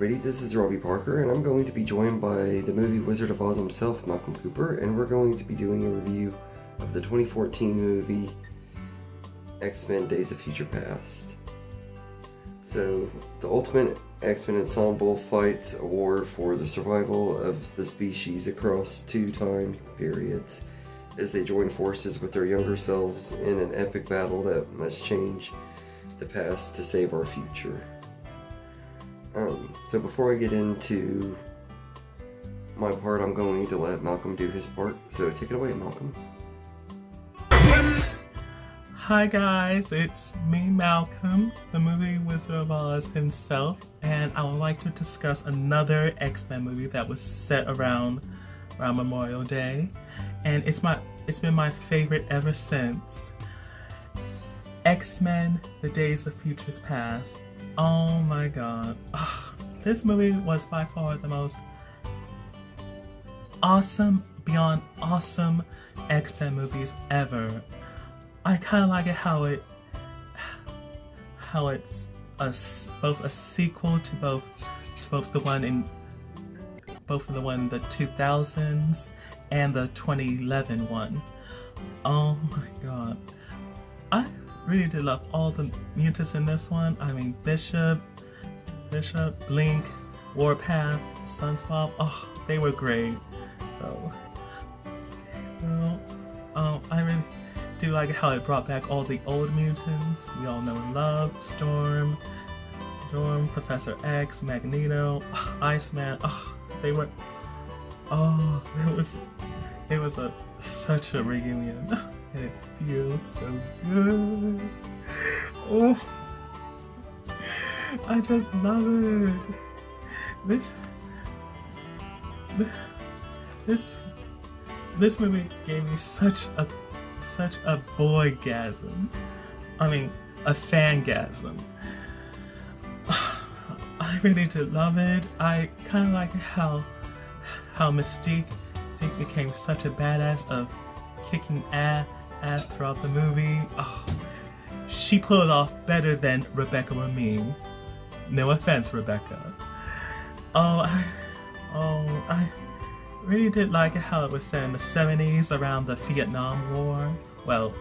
Alrighty, this is Robbie Parker, and I'm going to be joined by the movie Wizard of Oz himself, Malcom Cooper, and we're going to be doing a review of the 2014 movie X-Men Days of Future Past. So, the Ultimate X-Men Ensemble fights a war for the survival of the species across 2 time periods as they join forces with their younger selves in an epic battle that must change the past to save our future. So before I get into my part, I'm going to let Malcom do his part. So take it away, Malcom. Hi guys, it's me, Malcom, the movie Wizard of Oz himself, and I would like to discuss another X-Men movie that was set around Memorial Day, and it's been my favorite ever since. X-Men: The Days of Futures Past. Oh my god. This movie was by far the most awesome, beyond awesome X-Men movies ever. I kind of like it how it's both a sequel to both the one in the 2000s and the 2011 one. Oh my god. I really did love all the mutants in this one. I mean, Bishop, Blink, Warpath, Sunswap. Oh, they were great. So, well, I really do like how it brought back all the old mutants we all know and love. Storm, Professor X, Magneto, Iceman. Oh, it was such a reunion. And it feels so good. Oh, I just love it. This movie gave me such a boygasm. I mean, a fangasm. I really did love it. I kind of like how Mystique became such a badass of kicking ass throughout the movie. Oh, she pulled it off better than Rebecca Ramine. No offense, Rebecca. I really did like how it was set in the 70s around the Vietnam War. Well,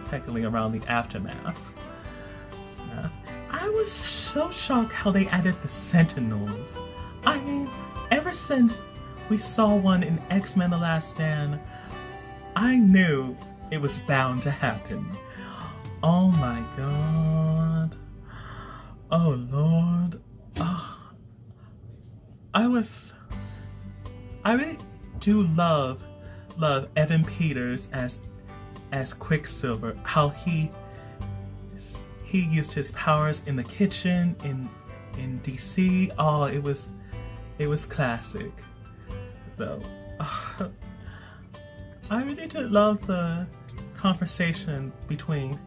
technically around the aftermath. I was so shocked how they added the Sentinels. I mean, ever since we saw one in X-Men: The Last Stand, I knew it was bound to happen. Oh my god. Oh lord. I really do love Evan Peters as Quicksilver. How he used his powers in the kitchen in DC. Oh, it was classic. Though, I really did love the conversation between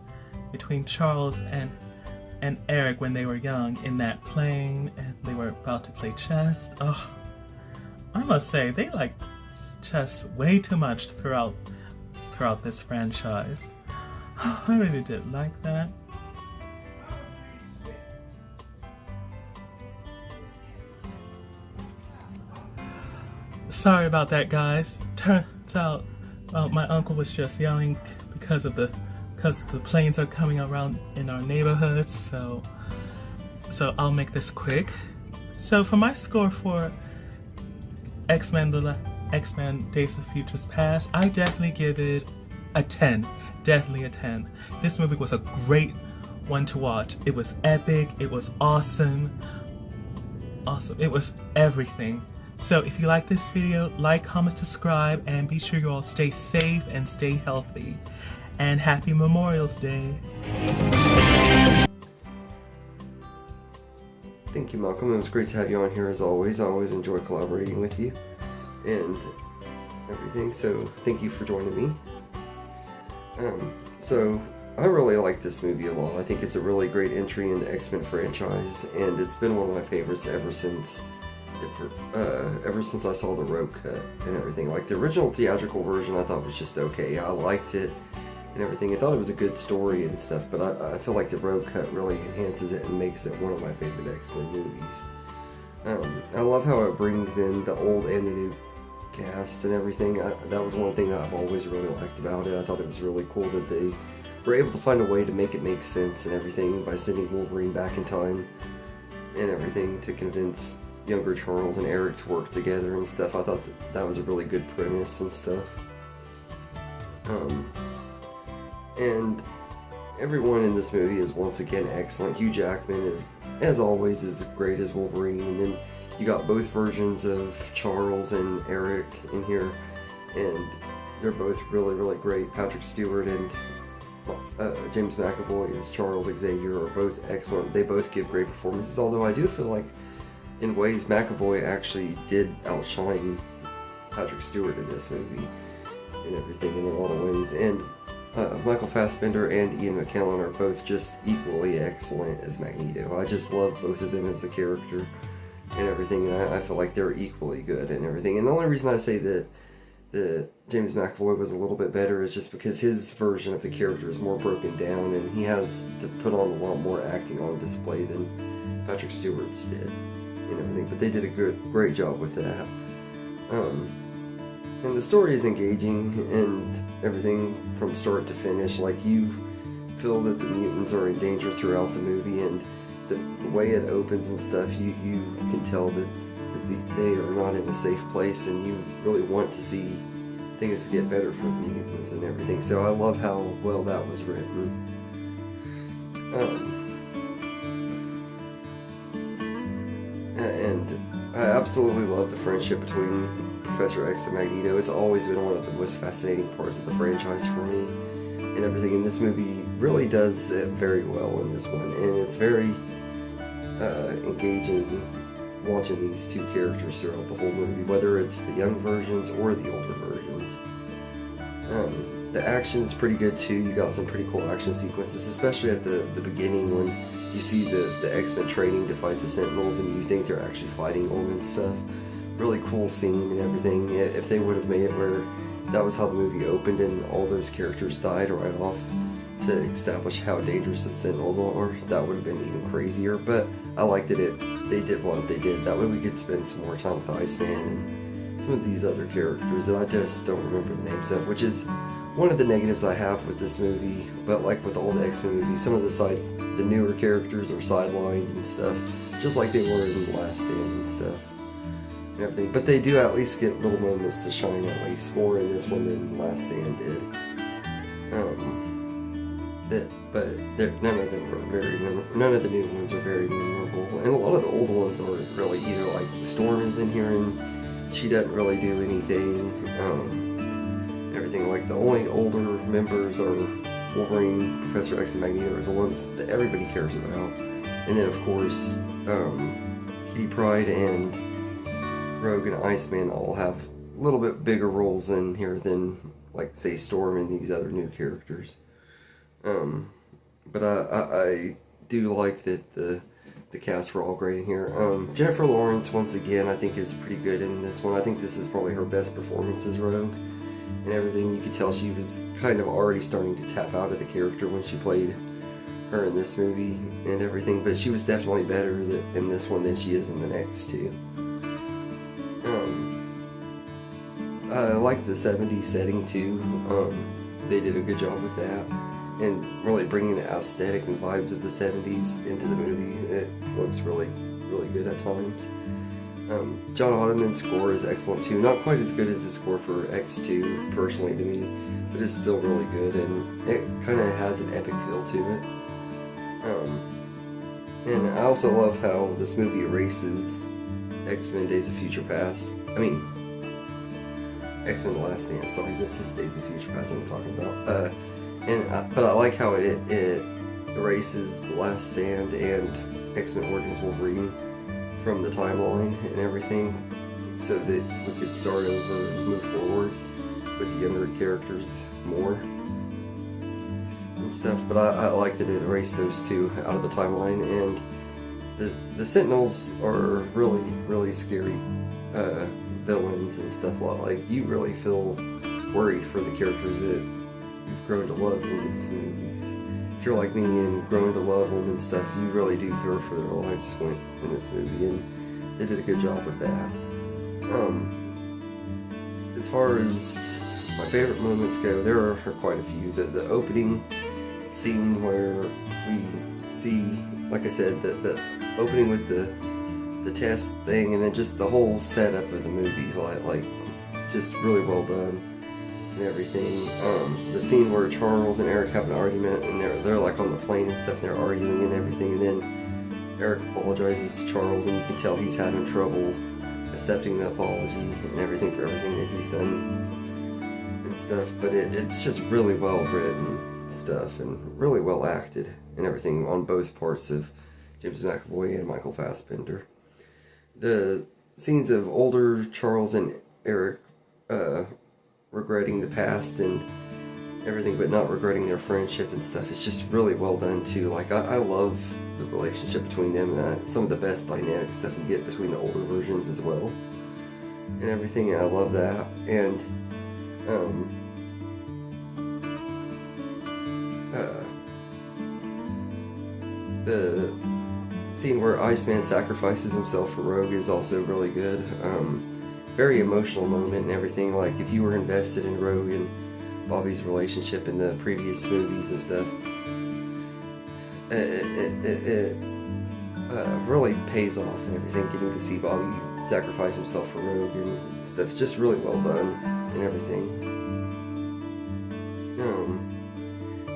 Charles and Eric when they were young in that plane and they were about to play chess. Oh, I must say they like chess way too much throughout this franchise. I really did like that. Sorry about that, guys. Turns out my uncle was just yelling because the planes are coming around in our neighborhood, so I'll make this quick. So for my score for X-Men Days of Futures Past, I definitely give it a 10. Definitely a 10. This movie was a great one to watch. It was epic, it was awesome. It was everything. So if you like this video, like, comment, subscribe, and be sure you all stay safe and stay healthy. And happy Memorial Day. Thank you, Malcom. It was great to have you on here as always. I always enjoy collaborating with you and everything, so thank you for joining me. So I really like this movie a lot. I think it's a really great entry in the X-Men franchise, and it's been one of my favorites ever since I saw the road cut and everything. Like, the original theatrical version I thought was just okay. I liked it. and everything. I thought it was a good story and stuff, but I feel like the Rogue Cut really enhances it and makes it one of my favorite X-Men movies. I love how it brings in the old and the new cast and everything. That was one thing that I've always really liked about it. I thought it was really cool that they were able to find a way to make it make sense and everything by sending Wolverine back in time and everything to convince younger Charles and Eric to work together and stuff. I thought that was a really good premise and stuff. And everyone in this movie is once again excellent. Hugh Jackman is, as always, is great as Wolverine, and then you got both versions of Charles and Eric in here, and they're both really, really great. Patrick Stewart and James McAvoy as Charles Xavier are both excellent. They both give great performances, although I do feel like in ways McAvoy actually did outshine Patrick Stewart in this movie and everything in a lot of ways. And Michael Fassbender and Ian McKellen are both just equally excellent as Magneto. I just love both of them as a character and everything, and I feel like they're equally good and everything. And the only reason I say that James McAvoy was a little bit better is just because his version of the character is more broken down, and he has to put on a lot more acting on display than Patrick Stewart's did and everything. But they did a great job with that. And the story is engaging and everything from start to finish. Like, you feel that the mutants are in danger throughout the movie, and the way it opens and stuff, you can tell that they are not in a safe place, and you really want to see things get better for the mutants and everything. So I love how well that was written. And I absolutely love the friendship between Professor X and Magneto. It's always been one of the most fascinating parts of the franchise for me and everything. And this movie really does it very well in this one, and it's very engaging watching these two characters throughout the whole movie, whether it's the young versions or the older versions. The action is pretty good too. You got some pretty cool action sequences, especially at the beginning when you see the X-Men training to fight the Sentinels and you think they're actually fighting them and stuff. Really cool scene and everything. If they would have made it where that was how the movie opened and all those characters died right off to establish how dangerous the Sentinels are, that would have been even crazier. But I liked that they did what they did. That way we could spend some more time with Iceman and some of these other characters that I just don't remember the names of, which is one of the negatives I have with this movie. But like with all the X-Men movies, some of the newer characters are sidelined and stuff, just like they were in The Last Stand and stuff and everything. But they do at least get little moments to shine, at least more in this one than Last Stand did. But none of them were none of the new ones are very memorable, and a lot of the old ones aren't really either. Like Storm is in here and she doesn't really do anything. Everything, like the only older members are Wolverine, Professor X, and Magneto are the ones that everybody cares about. And then of course Kitty Pryde and Rogue and Iceman all have a little bit bigger roles in here than, like, say, Storm and these other new characters. But I do like that the cast were all great in here. Jennifer Lawrence, once again, I think is pretty good in this one. I think this is probably her best performance as Rogue and everything. You could tell she was kind of already starting to tap out of the character when she played her in this movie and everything, but she was definitely better in this one than she is in the next two. I like the 70s setting too. They did a good job with that, and really bringing the aesthetic and vibes of the 70s into the movie. It looks really, really good at times. John Ottoman's score is excellent too. Not quite as good as the score for X2, personally to me, but it's still really good, and it kind of has an epic feel to it. And I also love how this movie erases X-Men Days of Future Past. X-Men The Last Stand, sorry, this is Days of Future Past I'm talking about. But I like how it erases The Last Stand and X-Men Origins Wolverine from the timeline and everything, so that we could start over and move forward with the younger characters more and stuff. But I like that it erased those two out of the timeline, and the Sentinels are really, really scary villains and stuff. Like, you really feel worried for the characters that you've grown to love in these movies. If you're like me and grown to love them and stuff, you really do feel for their lives in this movie, and they did a good job with that. As far as my favorite moments go, there are quite a few. The opening scene where we see, like I said, the opening with the test thing, and then just the whole setup of the movie, like just really well done and everything. The scene where Charles and Eric have an argument, and they're like on the plane and stuff, and they're arguing and everything, and then Eric apologizes to Charles, and you can tell he's having trouble accepting the apology and everything for everything that he's done and stuff. But it's just really well written stuff and really well acted and everything on both parts of James McAvoy and Michael Fassbender. The scenes of older Charles and Eric regretting the past and everything, but not regretting their friendship and stuff, it's just really well done too. Like, I love the relationship between them, and some of the best dynamic stuff you get between the older versions as well and everything, and I love that. And the scene where Iceman sacrifices himself for Rogue is also really good. Very emotional moment and everything. Like, if you were invested in Rogue and Bobby's relationship in the previous movies and stuff, it really pays off and everything. Getting to see Bobby sacrifice himself for Rogue and stuff, just really well done and everything.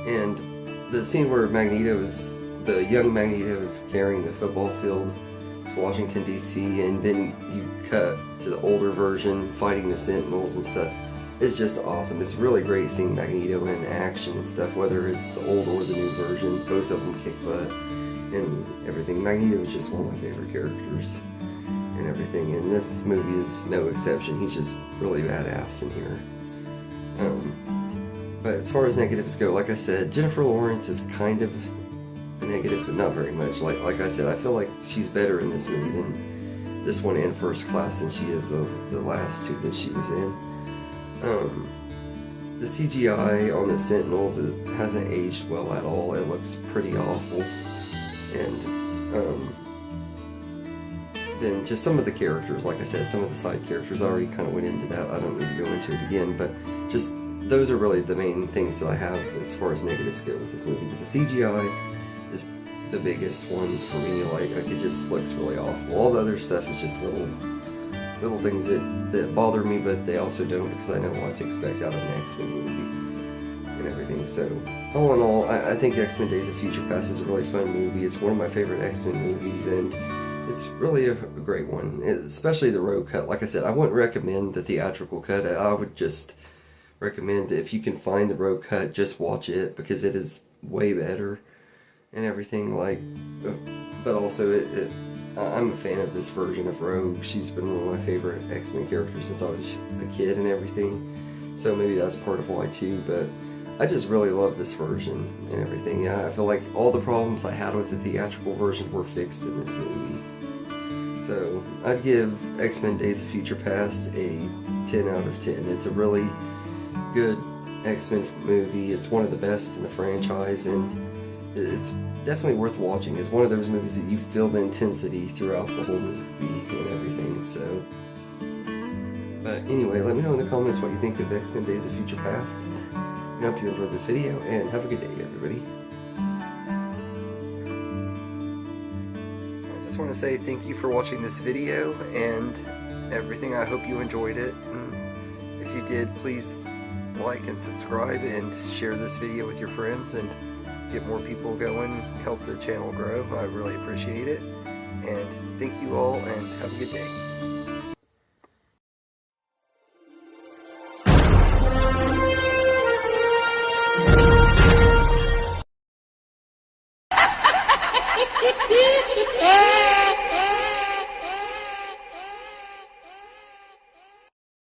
And the scene where the young Magneto is carrying the football field to Washington DC, and then you cut to the older version fighting the Sentinels and stuff. It's just awesome. It's really great seeing Magneto in action and stuff, whether it's the old or the new version. Both of them kick butt and everything. Magneto is just one of my favorite characters and everything, and this movie is no exception. He's just really badass in here. But as far as negatives go, like I said, Jennifer Lawrence is kind of a negative, but not very much. Like I said, I feel like she's better in this movie than this one and First Class than she is the last two that she was in. The CGI on the Sentinels, it hasn't aged well at all. It looks pretty awful. And then just some of the characters, like I said, some of the side characters, I already kind of went into that. I don't need to go into it again, but just those are really the main things that I have as far as negatives go with this movie. But the CGI is the biggest one for me. Like it just looks really awful. All the other stuff is just little things that bother me, but they also don't, because I know what to expect out of an X-Men movie and everything. So all in all, I think X-Men Days of Future Past is a really fun movie. It's one of my favorite X-Men movies, and it's really a great one, especially the Rogue cut. Like I said, I wouldn't recommend the theatrical cut. I would just recommend, if you can find the Rogue cut, just watch it, because it is way better and everything. Like, but also I'm a fan of this version of Rogue. She's been one of my favorite X-Men characters since I was a kid and everything, so maybe that's part of why too. But I just really love this version and everything. I feel like all the problems I had with the theatrical version were fixed in this movie. So I'd give X-Men Days of Future Past a 10 out of 10. It's a really good X-Men movie. It's one of the best in the franchise, and it's definitely worth watching. It's one of those movies that you feel the intensity throughout the whole movie and everything. So, but anyway, let me know in the comments what you think of X-Men Days of Future Past. I hope you enjoyed this video, and have a good day, everybody. I just want to say thank you for watching this video and everything. I hope you enjoyed it, and if you did, please like and subscribe and share this video with your friends and get more people going, help the channel grow. I really appreciate it, and thank you all, and have a good day.